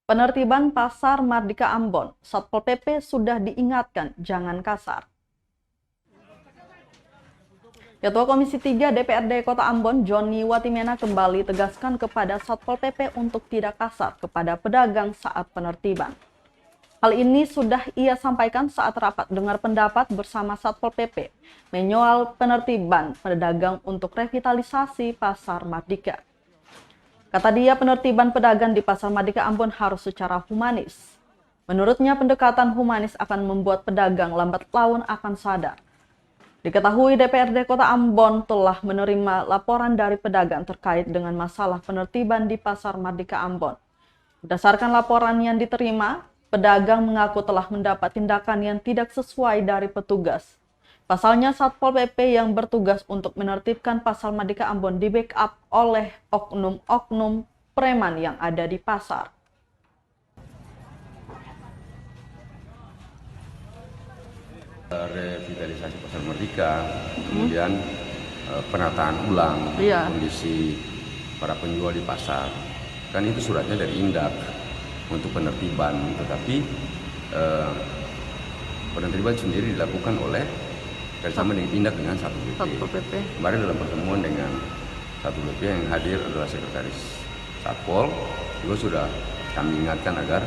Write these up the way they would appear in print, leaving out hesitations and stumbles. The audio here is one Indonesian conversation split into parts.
Penertiban Pasar Mardika Ambon, Satpol PP sudah diingatkan jangan kasar. Ketua Komisi 3 DPRD Kota Ambon, Joni Watimena kembali tegaskan kepada Satpol PP untuk tidak kasar kepada pedagang saat penertiban. Hal ini sudah ia sampaikan saat rapat dengar pendapat bersama Satpol PP menyoal penertiban pedagang untuk revitalisasi Pasar Mardika. Kata dia, penertiban pedagang di Pasar Mardika Ambon harus secara humanis. Menurutnya, pendekatan humanis akan membuat pedagang lambat laun akan sadar. Diketahui DPRD Kota Ambon telah menerima laporan dari pedagang terkait dengan masalah penertiban di Pasar Mardika Ambon. Berdasarkan laporan yang diterima, pedagang mengaku telah mendapat tindakan yang tidak sesuai dari petugas. Pasalnya, Satpol PP yang bertugas untuk menertibkan Pasar Mardika Ambon di-backup oleh oknum-oknum preman yang ada di pasar. Revitalisasi Pasar Mardika, kemudian penataan ulang kondisi para penjual di pasar. Kan itu suratnya dari Indak untuk penertiban, tetapi penertiban sendiri dilakukan oleh bersama dengan Indak dengan Satpol PP. Kemarin dalam pertemuan dengan Satpol PP yang hadir adalah Sekretaris Satpol, juga sudah kami ingatkan agar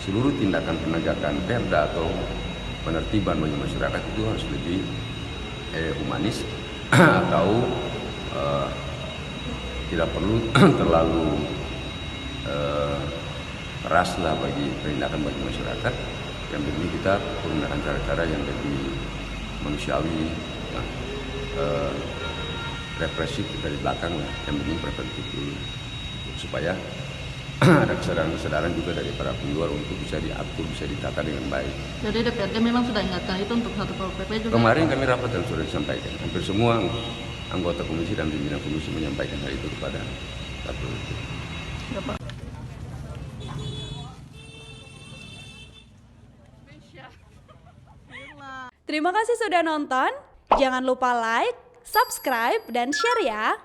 seluruh tindakan penegakan perda atau penertiban bagi masyarakat itu harus lebih humanis atau tidak perlu terlalu keras lah bagi penindakan bagi masyarakat. Yang penting kita menggunakan cara-cara yang lebih manusiawi, represif dari belakang lah, yang penting preventif dulu supaya ada kesadaran juga dari para penjual untuk bisa diatur, bisa ditata dengan baik. Jadi DPRD memang sudah ingatkan itu untuk Satpol PP juga? Kemarin kami rapat dan sudah disampaikan, hampir semua anggota komisi dan pimpinan komisi menyampaikan hal itu kepada Satpol PP. Ya, Pak. Terima kasih sudah nonton. Jangan lupa like, subscribe, dan share ya.